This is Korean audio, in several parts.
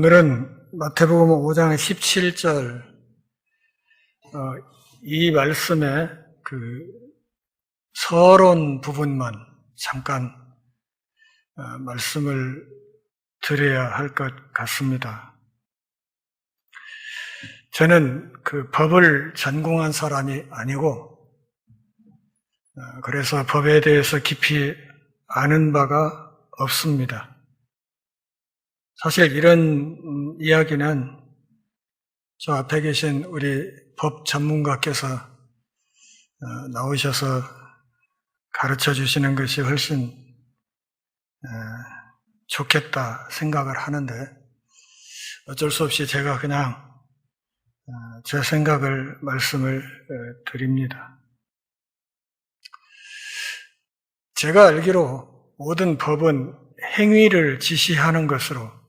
오늘은 마태복음 5장 17절 이 말씀의 서론 부분만 잠깐 말씀을 드려야 할 것 같습니다. 저는 법을 전공한 사람이 아니고 그래서 법에 대해서 깊이 아는 바가 없습니다. 사실 이런 이야기는 저 앞에 계신 우리 법 전문가께서 나오셔서 가르쳐 주시는 것이 훨씬 좋겠다 생각을 하는데 어쩔 수 없이 제가 그냥 제 생각을 말씀을 드립니다. 제가 알기로 모든 법은 행위를 지시하는 것으로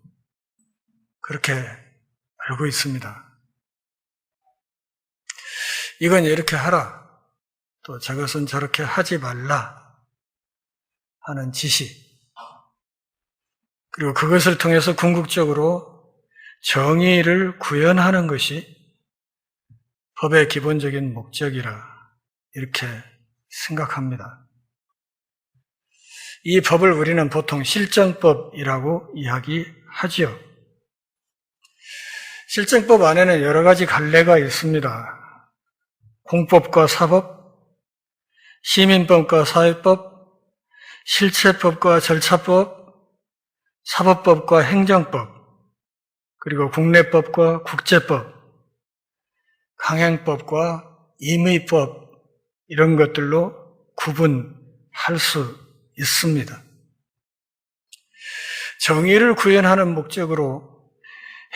그렇게 알고 있습니다. 이건 이렇게 하라, 또 저것은 저렇게 하지 말라 하는 지시, 그리고 그것을 통해서 궁극적으로 정의를 구현하는 것이 법의 기본적인 목적이라 이렇게 생각합니다. 이 법을 우리는 보통 실정법이라고 이야기하지요. 실정법 안에는 여러 가지 갈래가 있습니다. 공법과 사법, 시민법과 사회법, 실체법과 절차법, 사법법과 행정법, 그리고 국내법과 국제법, 강행법과 임의법, 이런 것들로 구분할 수 있습니다. 정의를 구현하는 목적으로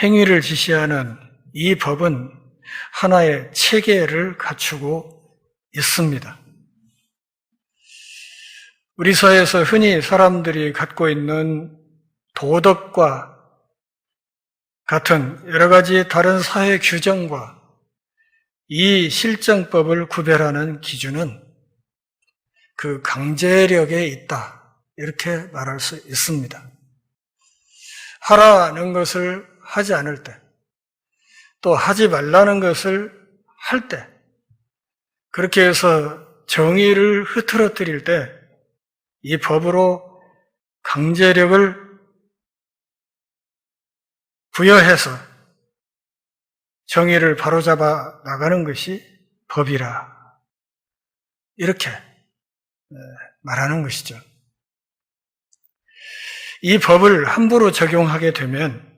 행위를 지시하는 이 법은 하나의 체계를 갖추고 있습니다. 우리 사회에서 흔히 사람들이 갖고 있는 도덕과 같은 여러 가지 다른 사회 규정과 이 실정법을 구별하는 기준은 그 강제력에 있다, 이렇게 말할 수 있습니다. 하라는 것을 하지 않을 때, 또 하지 말라는 것을 할 때, 그렇게 해서 정의를 흐트러뜨릴 때 이 법으로 강제력을 부여해서 정의를 바로잡아 나가는 것이 법이라, 이렇게 말하는 것이죠. 이 법을 함부로 적용하게 되면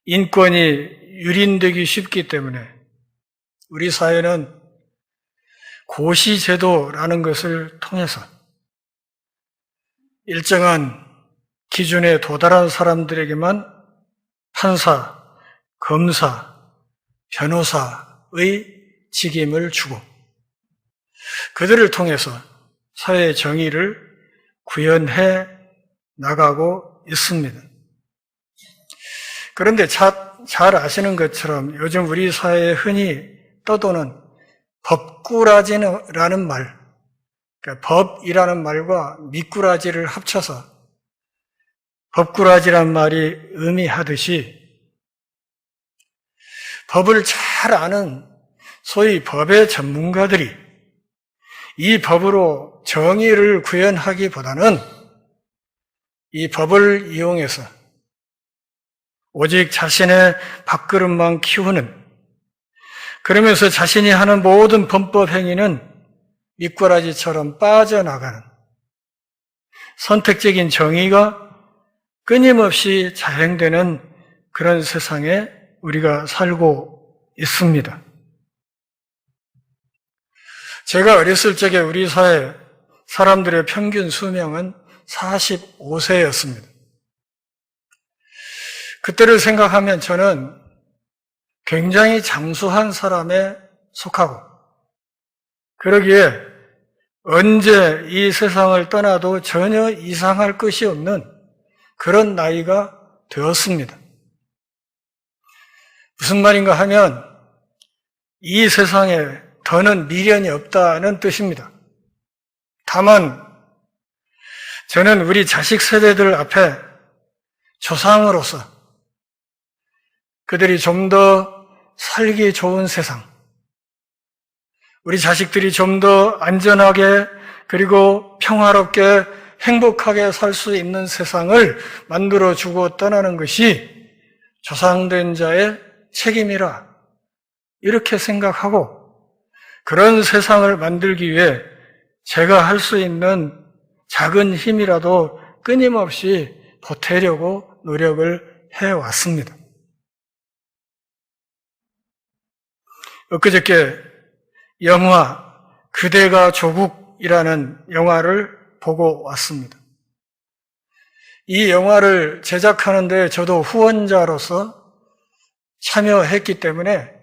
인권이 유린되기 쉽기 때문에 우리 사회는 고시제도라는 것을 통해서 일정한 기준에 도달한 사람들에게만 판사, 검사, 변호사의 직임을 주고 그들을 통해서 사회의 정의를 구현해 나가고 있습니다. 그런데 잘 아시는 것처럼 요즘 우리 사회에 흔히 떠도는 법꾸라지라는 말, 그러니까 법이라는 말과 미꾸라지를 합쳐서 법꾸라지란 말이 의미하듯이 법을 잘 아는 소위 법의 전문가들이 이 법으로 정의를 구현하기보다는 이 법을 이용해서 오직 자신의 밥그릇만 키우는, 그러면서 자신이 하는 모든 범법 행위는 미꾸라지처럼 빠져나가는 선택적인 정의가 끊임없이 자행되는 그런 세상에 우리가 살고 있습니다. 제가 어렸을 적에 우리 사회 사람들의 평균 수명은 45세였습니다. 그때를 생각하면 저는 굉장히 장수한 사람에 속하고 그러기에 언제 이 세상을 떠나도 전혀 이상할 것이 없는 그런 나이가 되었습니다. 무슨 말인가 하면 이 세상에 더는 미련이 없다는 뜻입니다. 다만 저는 우리 자식 세대들 앞에 조상으로서 그들이 좀 더 살기 좋은 세상, 우리 자식들이 좀 더 안전하게 그리고 평화롭게 행복하게 살 수 있는 세상을 만들어주고 떠나는 것이 조상된 자의 책임이라 이렇게 생각하고 그런 세상을 만들기 위해 제가 할 수 있는 작은 힘이라도 끊임없이 보태려고 노력을 해왔습니다. 엊그저께 영화 그대가 조국이라는 영화를 보고 왔습니다. 이 영화를 제작하는데 저도 후원자로서 참여했기 때문에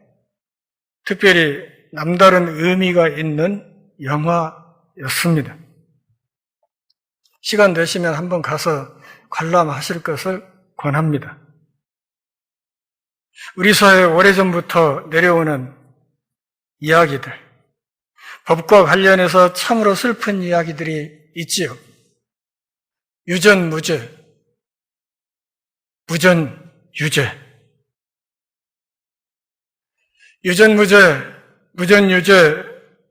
특별히 남다른 의미가 있는 영화였습니다. 시간 되시면 한번 가서 관람하실 것을 권합니다. 우리 사회에 오래전부터 내려오는 이야기들, 법과 관련해서 참으로 슬픈 이야기들이 있지요. 유전무죄, 무전유죄. 유전무죄, 무전유죄,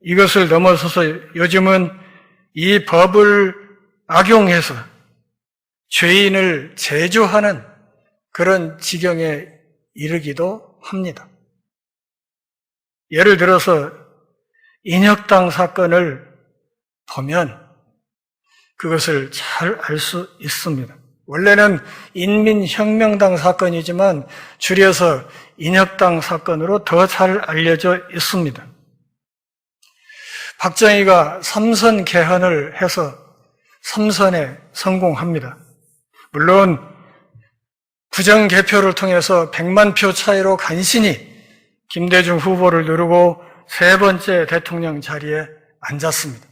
이것을 넘어서서 요즘은 이 법을 악용해서 죄인을 제조하는 그런 지경에 이르기도 합니다. 예를 들어서 인혁당 사건을 보면 그것을 잘 알 수 있습니다. 원래는 인민혁명당 사건이지만 줄여서 인혁당 사건으로 더 잘 알려져 있습니다. 박정희가 삼선 개헌을 해서 삼선에 성공합니다. 물론 부정개표를 통해서 100만 표 차이로 간신히 김대중 후보를 누르고 세 번째 대통령 자리에 앉았습니다.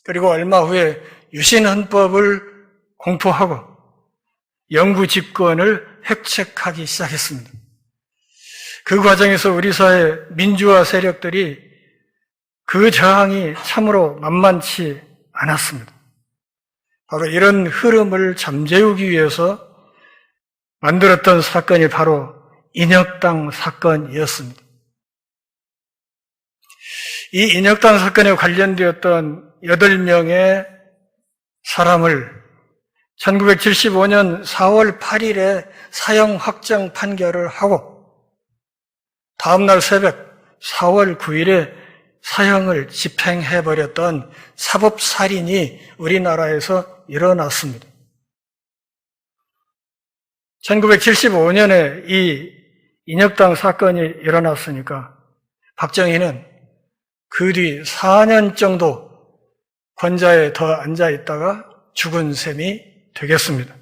그리고 얼마 후에 유신헌법을 공포하고 영구 집권을 획책하기 시작했습니다. 그 과정에서 우리 사회 민주화 세력들이 그 저항이 참으로 만만치 않았습니다. 바로 이런 흐름을 잠재우기 위해서 만들었던 사건이 바로 인혁당 사건이었습니다. 이 인혁당 사건에 관련되었던 8명의 사람을 1975년 4월 8일에 사형 확정 판결을 하고 다음날 새벽 4월 9일에 사형을 집행해버렸던 사법살인이 우리나라에서 일어났습니다. 1975년에 이 인혁당 사건이 일어났으니까 박정희는 그 뒤 4년 정도 권좌에 더 앉아 있다가 죽은 셈이 되겠습니다.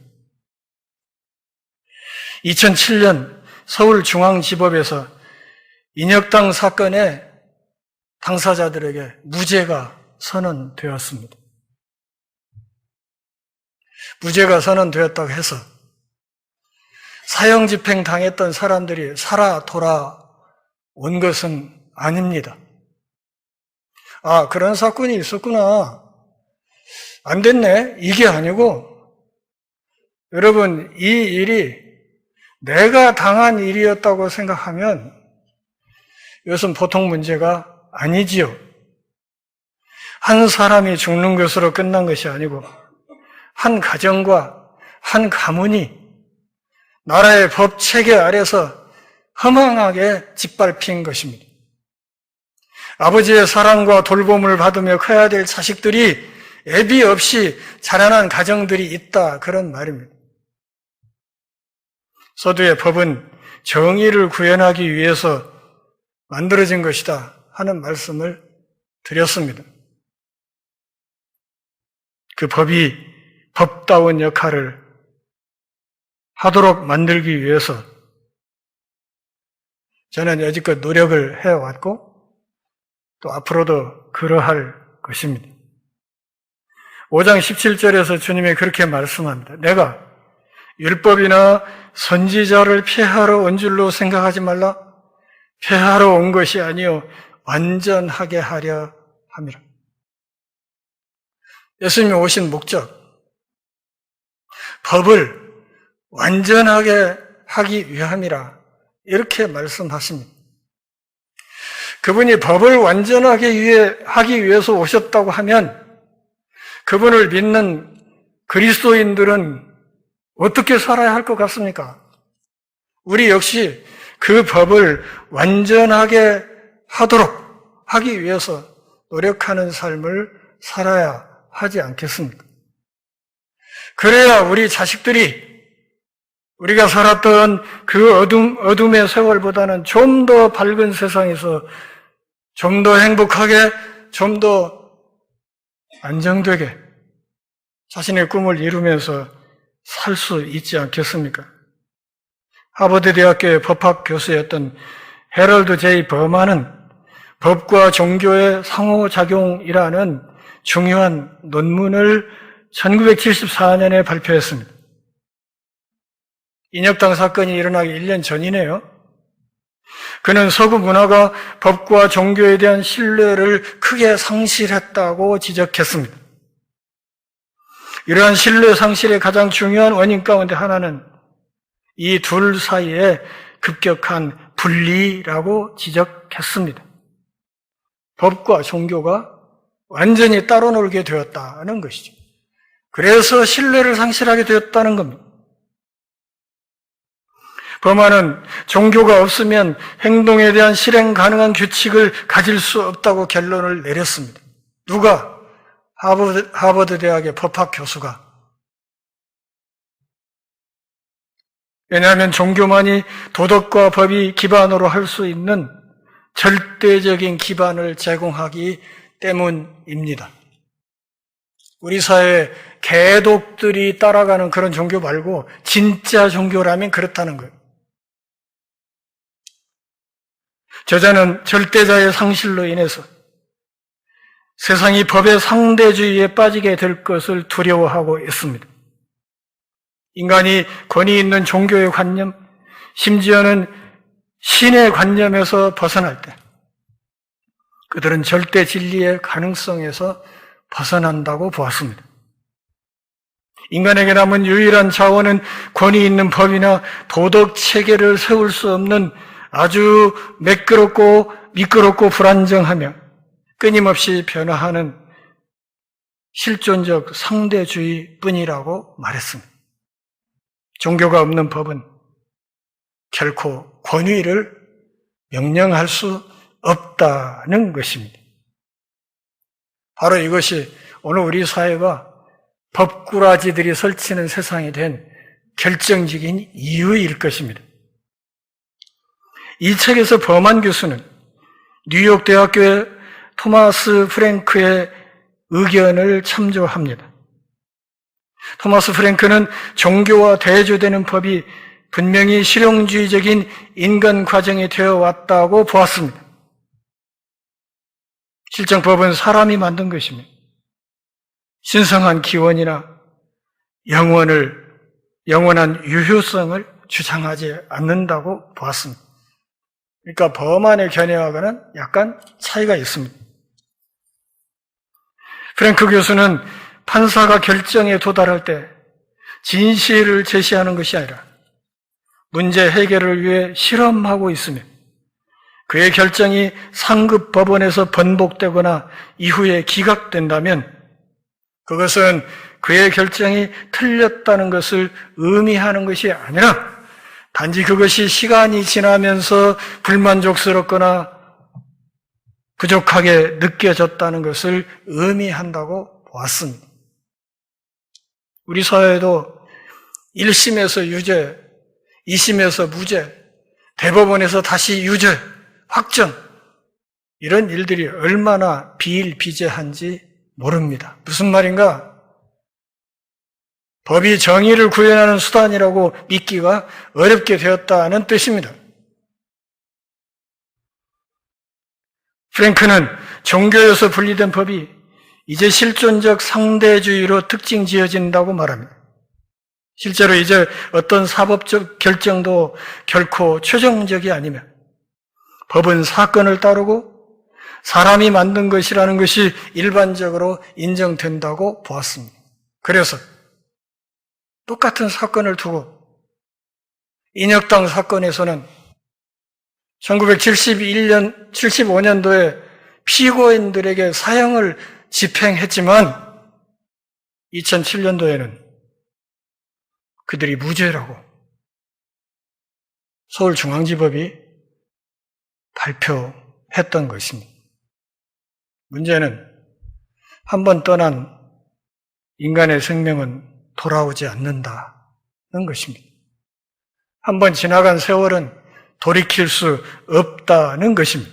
2007년 서울중앙지법에서 인혁당 사건의 당사자들에게 무죄가 선언되었습니다. 무죄가 선언되었다고 해서 사형 집행 당했던 사람들이 살아 돌아온 것은 아닙니다. 아, 그런 사건이 있었구나. 안 됐네. 이게 아니고, 여러분, 이 일이 내가 당한 일이었다고 생각하면 이것은 보통 문제가 아니지요. 한 사람이 죽는 것으로 끝난 것이 아니고 한 가정과 한 가문이 나라의 법 체계 아래서 허망하게 짓밟힌 것입니다. 아버지의 사랑과 돌봄을 받으며 커야 될 자식들이 애비 없이 자라난 가정들이 있다, 그런 말입니다. 서두에 법은 정의를 구현하기 위해서 만들어진 것이다 하는 말씀을 드렸습니다. 그 법이 법다운 역할을 하도록 만들기 위해서 저는 여지껏 노력을 해왔고 또 앞으로도 그러할 것입니다. 5장 17절에서 주님이 그렇게 말씀합니다. 내가 율법이나 선지자를 폐하러 온 줄로 생각하지 말라. 폐하러 온 것이 아니요 완전하게 하려 함이라. 예수님이 오신 목적, 법을 완전하게 하기 위함이라 이렇게 말씀하십니다. 그분이 법을 완전하게 하기 위해서 오셨다고 하면 그분을 믿는 그리스도인들은 어떻게 살아야 할 것 같습니까? 우리 역시 그 법을 완전하게 하기 위해서 노력하는 삶을 살아야 하지 않겠습니까? 그래야 우리 자식들이 우리가 살았던 그 어둠의 세월보다는 좀 더 밝은 세상에서 좀 더 행복하게, 좀 더 안정되게 자신의 꿈을 이루면서 살 수 있지 않겠습니까? 하버드 대학교의 법학 교수였던 해럴드 J. 버만은 법과 종교의 상호작용이라는 중요한 논문을 1974년에 발표했습니다. 인혁당 사건이 일어나기 1년 전이네요. 그는 서구 문화가 법과 종교에 대한 신뢰를 크게 상실했다고 지적했습니다. 이러한 신뢰 상실의 가장 중요한 원인 가운데 하나는 이 둘 사이의 급격한 분리라고 지적했습니다. 법과 종교가 완전히 따로 놀게 되었다는 것이죠. 그래서 신뢰를 상실하게 되었다는 겁니다. 버만은 종교가 없으면 행동에 대한 실행 가능한 규칙을 가질 수 없다고 결론을 내렸습니다. 누가? 하버드 대학의 법학 교수가. 왜냐하면 종교만이 도덕과 법이 기반으로 할 수 있는 절대적인 기반을 제공하기 때문입니다. 우리 사회에 개독들이 따라가는 그런 종교 말고 진짜 종교라면 그렇다는 거예요. 저자는 절대자의 상실로 인해서 세상이 법의 상대주의에 빠지게 될 것을 두려워하고 있습니다. 인간이 권위 있는 종교의 관념, 심지어는 신의 관념에서 벗어날 때 그들은 절대 진리의 가능성에서 벗어난다고 보았습니다. 인간에게 남은 유일한 자원은 권위 있는 법이나 도덕 체계를 세울 수 없는 아주 미끄럽고 불안정하며 끊임없이 변화하는 실존적 상대주의뿐이라고 말했습니다. 종교가 없는 법은 결코 권위를 명령할 수 없다는 것입니다. 바로 이것이 오늘 우리 사회가 법꾸라지들이 설치는 세상이 된 결정적인 이유일 것입니다. 이 책에서 버만 교수는 뉴욕 대학교의 토마스 프랭크의 의견을 참조합니다. 토마스 프랭크는 종교와 대조되는 법이 분명히 실용주의적인 인간 과정이 되어 왔다고 보았습니다. 실정 법은 사람이 만든 것입니다. 신성한 기원이나 영원한 유효성을 주장하지 않는다고 보았습니다. 그러니까 버만의 견해하고는 약간 차이가 있습니다. 프랭크 교수는 판사가 결정에 도달할 때 진실을 제시하는 것이 아니라 문제 해결을 위해 실험하고 있으며 그의 결정이 상급 법원에서 번복되거나 이후에 기각된다면 그것은 그의 결정이 틀렸다는 것을 의미하는 것이 아니라 단지 그것이 시간이 지나면서 불만족스럽거나 부족하게 느껴졌다는 것을 의미한다고 보았습니다. 우리 사회에도 1심에서 유죄, 2심에서 무죄, 대법원에서 다시 유죄, 확정, 이런 일들이 얼마나 비일비재한지 모릅니다. 무슨 말인가? 법이 정의를 구현하는 수단이라고 믿기가 어렵게 되었다는 뜻입니다. 프랭크는 종교에서 분리된 법이 이제 실존적 상대주의로 특징 지어진다고 말합니다. 실제로 이제 어떤 사법적 결정도 결코 최종적이 아니며 법은 사건을 따르고 사람이 만든 것이라는 것이 일반적으로 인정된다고 보았습니다. 그래서 똑같은 사건을 두고 인혁당 사건에서는 1971년, 75년도에 피고인들에게 사형을 집행했지만 2007년도에는 그들이 무죄라고 서울중앙지법이 발표했던 것입니다. 문제는 한 번 떠난 인간의 생명은 돌아오지 않는다는 것입니다. 한 번 지나간 세월은 돌이킬 수 없다는 것입니다.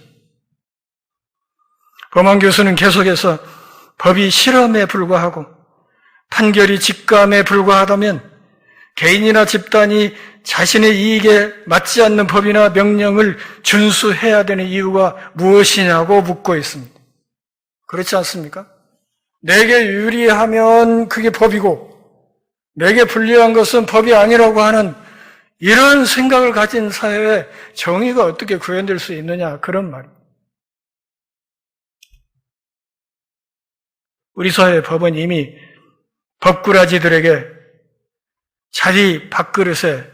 범한 교수는 계속해서 법이 실험에 불과하고 판결이 직감에 불과하다면 개인이나 집단이 자신의 이익에 맞지 않는 법이나 명령을 준수해야 되는 이유가 무엇이냐고 묻고 있습니다. 그렇지 않습니까? 내게 유리하면 그게 법이고 내게 불리한 것은 법이 아니라고 하는 이런 생각을 가진 사회에 정의가 어떻게 구현될 수 있느냐, 그런 말입니다. 우리 사회의 법은 이미 법꾸라지들에게 자리 밥그릇의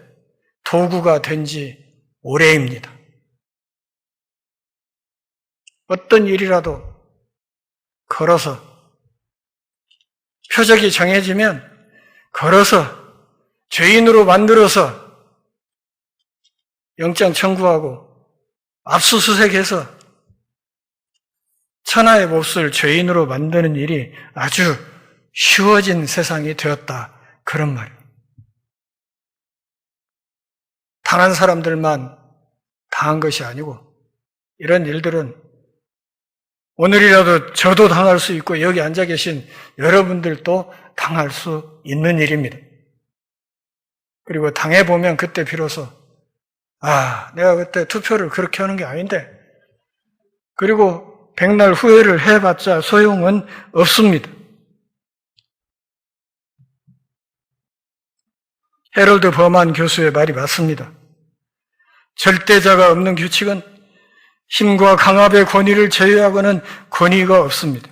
도구가 된 지 오래입니다. 어떤 일이라도 걸어서 표적이 정해지면 걸어서 죄인으로 만들어서 영장 청구하고 압수수색해서 천하의 몹쓸 죄인으로 만드는 일이 아주 쉬워진 세상이 되었다, 그런 말이에요. 당한 사람들만 당한 것이 아니고 이런 일들은 오늘이라도 저도 당할 수 있고 여기 앉아 계신 여러분들도 당할 수 있는 일입니다. 그리고 당해보면 그때 비로소 내가 그때 투표를 그렇게 하는 게 아닌데, 그리고 백날 후회를 해봤자 소용은 없습니다. 해럴드 버만 교수의 말이 맞습니다. 절대자가 없는 규칙은 힘과 강압의 권위를 제외하고는 권위가 없습니다.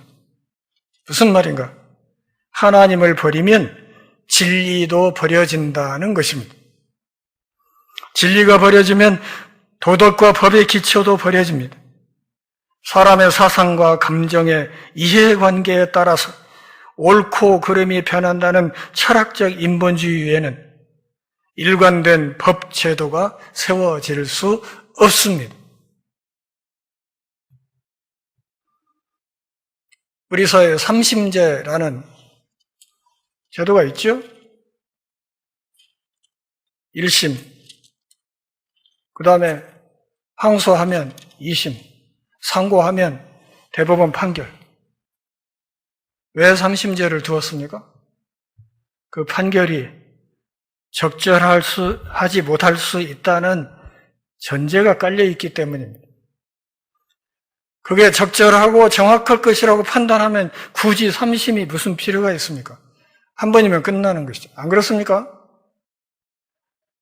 무슨 말인가? 하나님을 버리면 진리도 버려진다는 것입니다. 진리가 버려지면 도덕과 법의 기초도 버려집니다. 사람의 사상과 감정의 이해관계에 따라서 옳고 그름이 변한다는 철학적 인본주의에는 일관된 법 제도가 세워질 수 없습니다. 우리 사회에 삼심제라는 제도가 있죠? 1심, 그 다음에 항소하면 2심, 상고하면 대법원 판결. 왜 삼심제를 두었습니까? 그 판결이 하지 못할 수 있다는 전제가 깔려있기 때문입니다. 그게 적절하고 정확할 것이라고 판단하면 굳이 삼심이 무슨 필요가 있습니까? 한 번이면 끝나는 것이죠. 안 그렇습니까?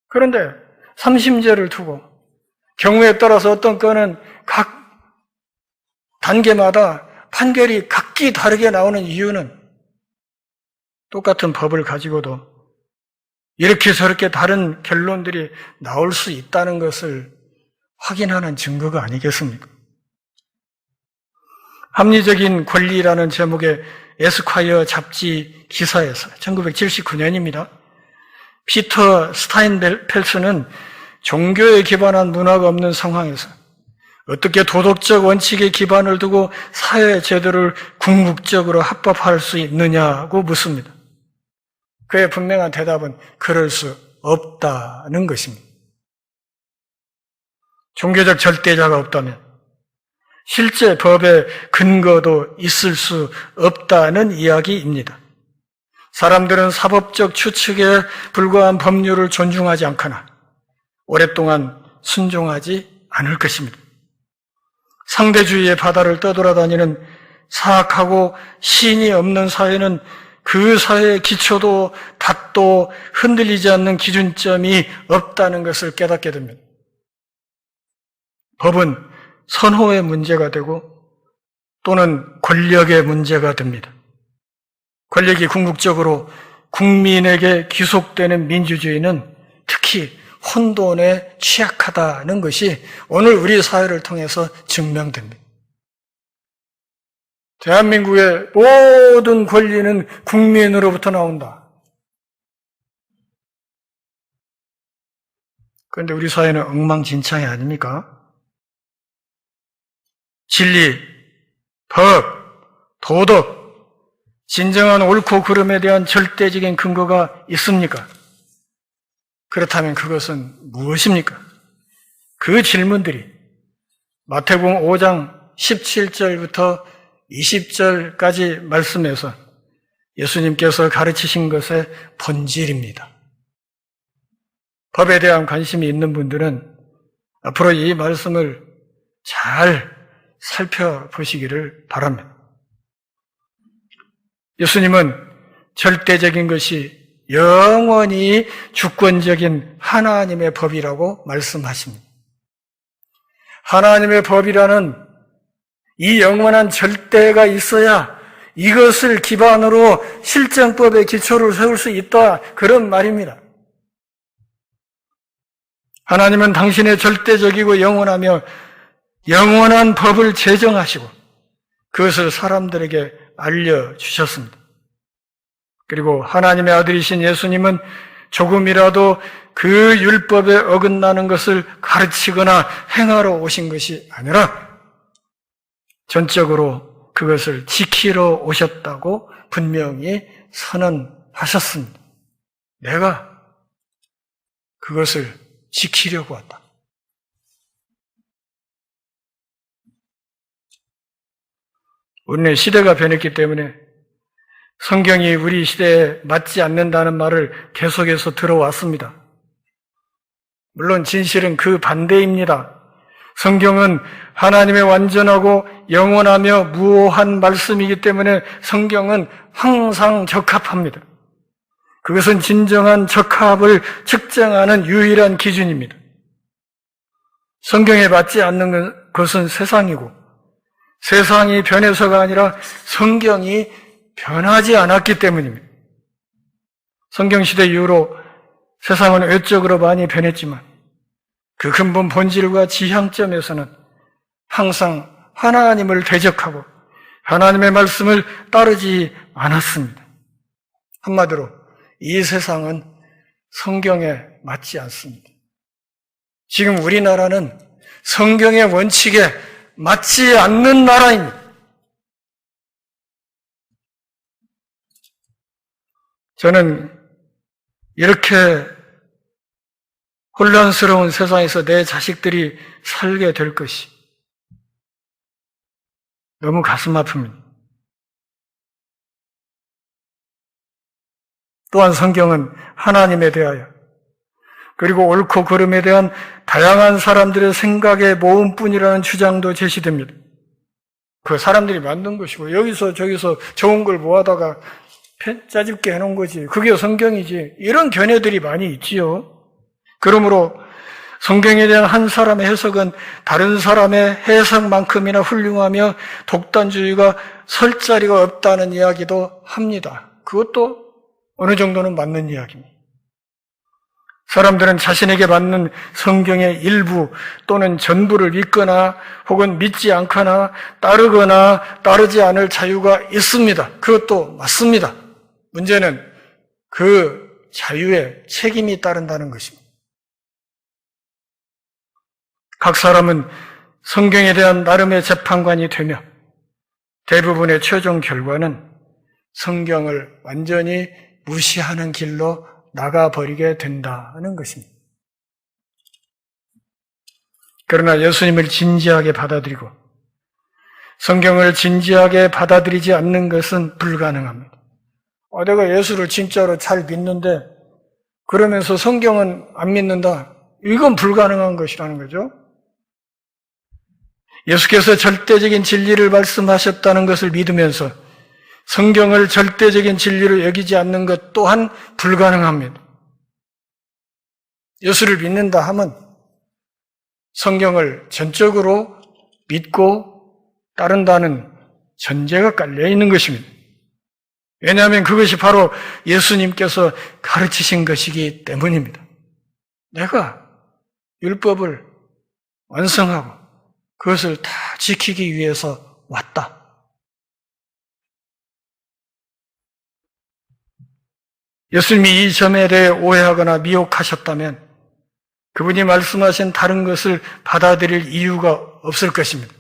그런데 삼심제를 두고 경우에 따라서 어떤 건은 각 단계마다 판결이 각기 다르게 나오는 이유는 똑같은 법을 가지고도 이렇게 저렇게 다른 결론들이 나올 수 있다는 것을 확인하는 증거가 아니겠습니까? 합리적인 권리라는 제목의 에스콰이어 잡지 기사에서 1979년입니다. 피터 스타인펠스는 종교에 기반한 문화가 없는 상황에서 어떻게 도덕적 원칙에 기반을 두고 사회 제도를 궁극적으로 합법화할 수 있느냐고 묻습니다. 그의 분명한 대답은 그럴 수 없다는 것입니다. 종교적 절대자가 없다면 실제 법의 근거도 있을 수 없다는 이야기입니다. 사람들은 사법적 추측에 불과한 법률을 존중하지 않거나 오랫동안 순종하지 않을 것입니다. 상대주의의 바다를 떠돌아다니는 사악하고 신이 없는 사회는 그 사회의 기초도 닷도 흔들리지 않는 기준점이 없다는 것을 깨닫게 됩니다. 법은 선호의 문제가 되고 또는 권력의 문제가 됩니다. 권력이 궁극적으로 국민에게 귀속되는 민주주의는 특히 혼돈에 취약하다는 것이 오늘 우리 사회를 통해서 증명됩니다. 대한민국의 모든 권리는 국민으로부터 나온다. 그런데 우리 사회는 엉망진창이 아닙니까? 진리, 법, 도덕, 진정한 옳고 그름에 대한 절대적인 근거가 있습니까? 그렇다면 그것은 무엇입니까? 그 질문들이 마태복음 5장 17절부터 20절까지 말씀에서 예수님께서 가르치신 것의 본질입니다. 법에 대한 관심이 있는 분들은 앞으로 이 말씀을 잘 살펴보시기를 바랍니다. 예수님은 절대적인 것이 영원히 주권적인 하나님의 법이라고 말씀하십니다. 하나님의 법이라는 이 영원한 절대가 있어야 이것을 기반으로 실정법의 기초를 세울 수 있다, 그런 말입니다. 하나님은 당신의 절대적이고 영원하며 영원한 법을 제정하시고 그것을 사람들에게 알려주셨습니다. 그리고 하나님의 아들이신 예수님은 조금이라도 그 율법에 어긋나는 것을 가르치거나 행하러 오신 것이 아니라 전적으로 그것을 지키러 오셨다고 분명히 선언하셨습니다. 내가 그것을 지키려고 왔다. 우리는 시대가 변했기 때문에 성경이 우리 시대에 맞지 않는다는 말을 계속해서 들어왔습니다. 물론 진실은 그 반대입니다. 성경은 하나님의 완전하고 영원하며 무오한 말씀이기 때문에 성경은 항상 적합합니다. 그것은 진정한 적합을 측정하는 유일한 기준입니다. 성경에 맞지 않는 것은 세상이고 세상이 변해서가 아니라 성경이 변하지 않았기 때문입니다. 성경시대 이후로 세상은 외적으로 많이 변했지만 그 근본 본질과 지향점에서는 항상 하나님을 대적하고 하나님의 말씀을 따르지 않았습니다. 한마디로 이 세상은 성경에 맞지 않습니다. 지금 우리나라는 성경의 원칙에 맞지 않는 나라입니다. 저는 이렇게 혼란스러운 세상에서 내 자식들이 살게 될 것이 너무 가슴 아픕니다. 또한 성경은 하나님에 대하여 그리고 옳고 그름에 대한 다양한 사람들의 생각의 모음뿐이라는 주장도 제시됩니다. 그 사람들이 만든 것이고 여기서 저기서 좋은 걸 모아다가 짜집게 해놓은 거지. 그게 성경이지. 이런 견해들이 많이 있지요. 그러므로 성경에 대한 한 사람의 해석은 다른 사람의 해석만큼이나 훌륭하며 독단주의가 설 자리가 없다는 이야기도 합니다. 그것도 어느 정도는 맞는 이야기입니다. 사람들은 자신에게 맞는 성경의 일부 또는 전부를 믿거나 혹은 믿지 않거나 따르거나 따르지 않을 자유가 있습니다. 그것도 맞습니다. 문제는 그 자유에 책임이 따른다는 것입니다. 각 사람은 성경에 대한 나름의 재판관이 되며 대부분의 최종 결과는 성경을 완전히 무시하는 길로 나가버리게 된다는 것입니다. 그러나 예수님을 진지하게 받아들이고 성경을 진지하게 받아들이지 않는 것은 불가능합니다. 내가 예수를 진짜로 잘 믿는데 그러면서 성경은 안 믿는다. 이건 불가능한 것이라는 거죠. 예수께서 절대적인 진리를 말씀하셨다는 것을 믿으면서 성경을 절대적인 진리로 여기지 않는 것 또한 불가능합니다. 예수를 믿는다 하면 성경을 전적으로 믿고 따른다는 전제가 깔려 있는 것입니다. 왜냐하면 그것이 바로 예수님께서 가르치신 것이기 때문입니다. 내가 율법을 완성하고 그것을 다 지키기 위해서 왔다. 예수님이 이 점에 대해 오해하거나 미혹하셨다면 그분이 말씀하신 다른 것을 받아들일 이유가 없을 것입니다.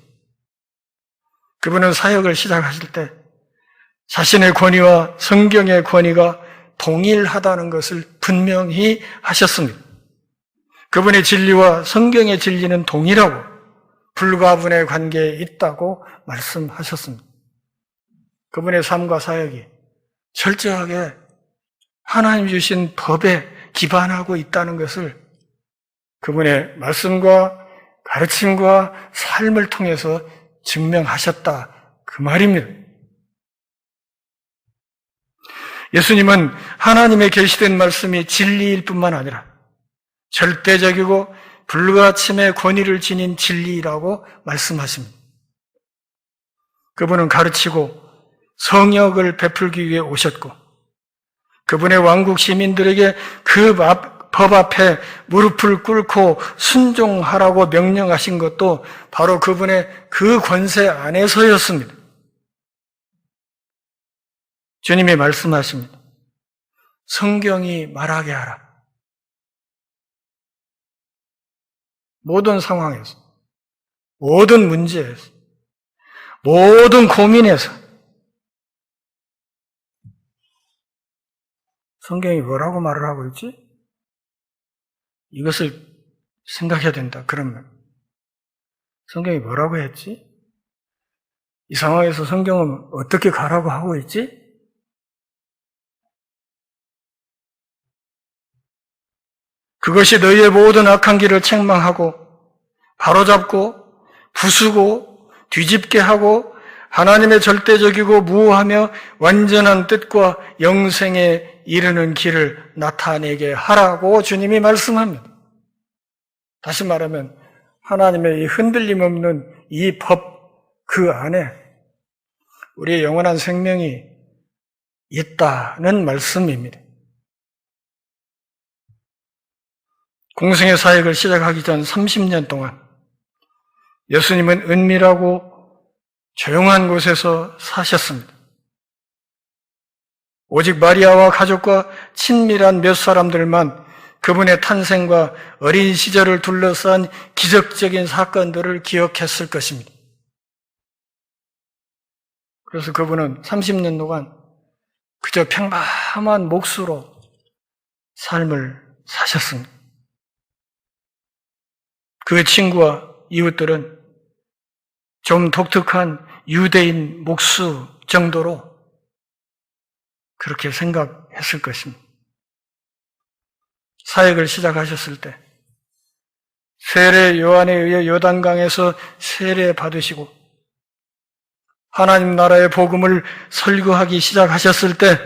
그분은 사역을 시작하실 때 자신의 권위와 성경의 권위가 동일하다는 것을 분명히 하셨습니다. 그분의 진리와 성경의 진리는 동일하고 불가분의 관계에 있다고 말씀하셨습니다. 그분의 삶과 사역이 철저하게 하나님 주신 법에 기반하고 있다는 것을 그분의 말씀과 가르침과 삶을 통해서 증명하셨다. 그 말입니다. 예수님은 하나님의 계시된 말씀이 진리일 뿐만 아니라 절대적이고 불가침의 권위를 지닌 진리라고 말씀하십니다. 그분은 가르치고 성역을 베풀기 위해 오셨고 그분의 왕국 시민들에게 그 법 앞에 무릎을 꿇고 순종하라고 명령하신 것도 바로 그분의 그 권세 안에서였습니다. 주님이 말씀하십니다. 성경이 말하게 하라. 모든 상황에서, 모든 문제에서, 모든 고민에서 성경이 뭐라고 말을 하고 있지? 이것을 생각해야 된다. 그러면 성경이 뭐라고 했지? 이 상황에서 성경은 어떻게 가라고 하고 있지? 그것이 너희의 모든 악한 길을 책망하고 바로잡고 부수고 뒤집게 하고 하나님의 절대적이고 무오하며 완전한 뜻과 영생에 이르는 길을 나타내게 하라고 주님이 말씀합니다. 다시 말하면 하나님의 이 흔들림 없는 이 법 그 안에 우리의 영원한 생명이 있다는 말씀입니다. 공생의 사역을 시작하기 전 30년 동안 예수님은 은밀하고 조용한 곳에서 사셨습니다. 오직 마리아와 가족과 친밀한 몇 사람들만 그분의 탄생과 어린 시절을 둘러싼 기적적인 사건들을 기억했을 것입니다. 그래서 그분은 30년 동안 그저 평범한 몫으로 삶을 사셨습니다. 그 친구와 이웃들은 좀 독특한 유대인 목수 정도로 그렇게 생각했을 것입니다. 사역을 시작하셨을 때 세례 요한에 의해 요단강에서 세례 받으시고 하나님 나라의 복음을 설교하기 시작하셨을 때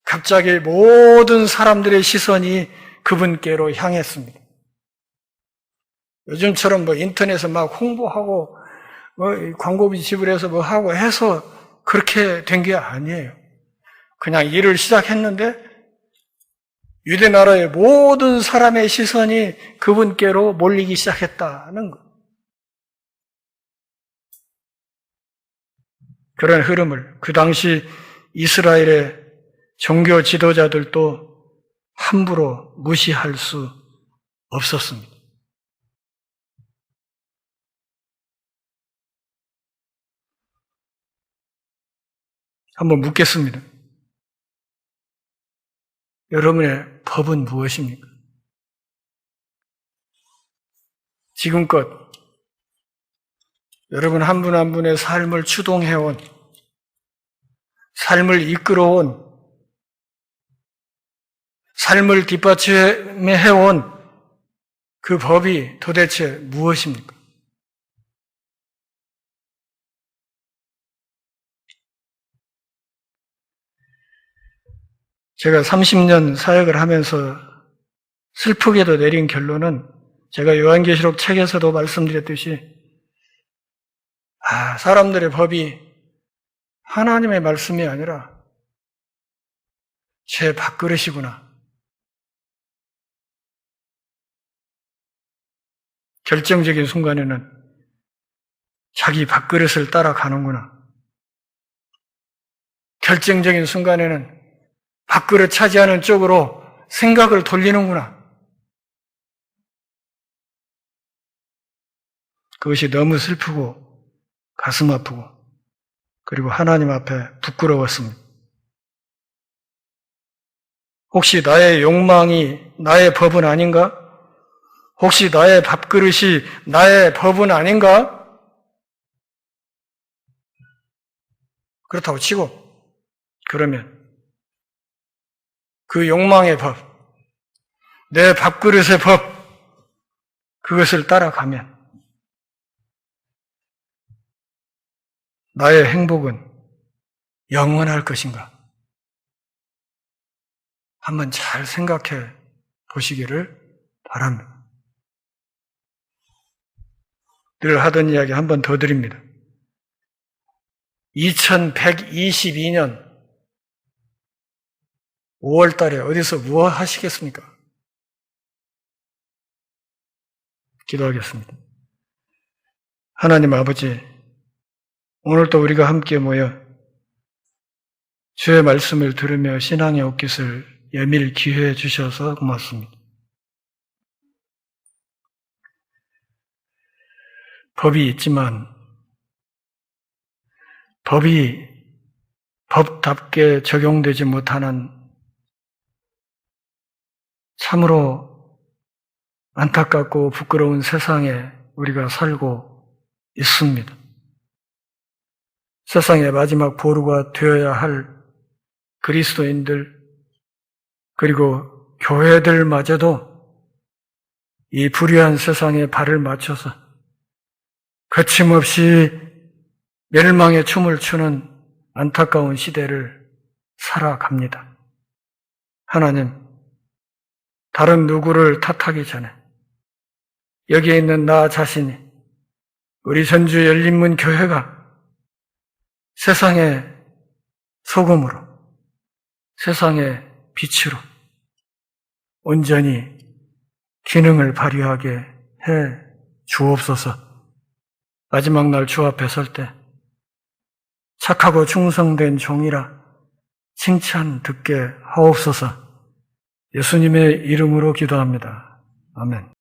갑자기 모든 사람들의 시선이 그분께로 향했습니다. 요즘처럼 인터넷에 막 홍보하고 광고비 지불해서 하고 해서 그렇게 된 게 아니에요. 그냥 일을 시작했는데 유대 나라의 모든 사람의 시선이 그분께로 몰리기 시작했다는 것. 그런 흐름을 그 당시 이스라엘의 종교 지도자들도 함부로 무시할 수 없었습니다. 한번 묻겠습니다. 여러분의 법은 무엇입니까? 지금껏 여러분 한 분 한 분의 삶을 추동해온, 삶을 이끌어온, 삶을 뒷받침해온 그 법이 도대체 무엇입니까? 제가 30년 사역을 하면서 슬프게도 내린 결론은 제가 요한계시록 책에서도 말씀드렸듯이 사람들의 법이 하나님의 말씀이 아니라 제 밥그릇이구나. 결정적인 순간에는 자기 밥그릇을 따라가는구나. 결정적인 순간에는 밥그릇 차지하는 쪽으로 생각을 돌리는구나. 그것이 너무 슬프고 가슴 아프고 그리고 하나님 앞에 부끄러웠습니다. 혹시 나의 욕망이 나의 법은 아닌가? 혹시 나의 밥그릇이 나의 법은 아닌가? 그렇다고 치고 그러면 그 욕망의 법, 내 밥그릇의 법, 그것을 따라가면 나의 행복은 영원할 것인가? 한번 잘 생각해 보시기를 바랍니다. 늘 하던 이야기 한 번 더 드립니다. 2122년 5월 달에 어디서 무엇 하시겠습니까? 기도하겠습니다. 하나님 아버지, 오늘도 우리가 함께 모여 주의 말씀을 들으며 신앙의 옷깃을 예밀 기회해 주셔서 고맙습니다. 법이 있지만 법이 법답게 적용되지 못하는 참으로 안타깝고 부끄러운 세상에 우리가 살고 있습니다. 세상의 마지막 보루가 되어야 할 그리스도인들 그리고 교회들마저도 이 불의한 세상에 발을 맞춰서 거침없이 멸망의 춤을 추는 안타까운 시대를 살아갑니다. 하나님, 다른 누구를 탓하기 전에 여기에 있는 나 자신이 우리 전주 열린문 교회가 세상의 소금으로 세상의 빛으로 온전히 기능을 발휘하게 해 주옵소서. 마지막 날 주 앞에 설 때 착하고 충성된 종이라 칭찬 듣게 하옵소서. 예수님의 이름으로 기도합니다. 아멘.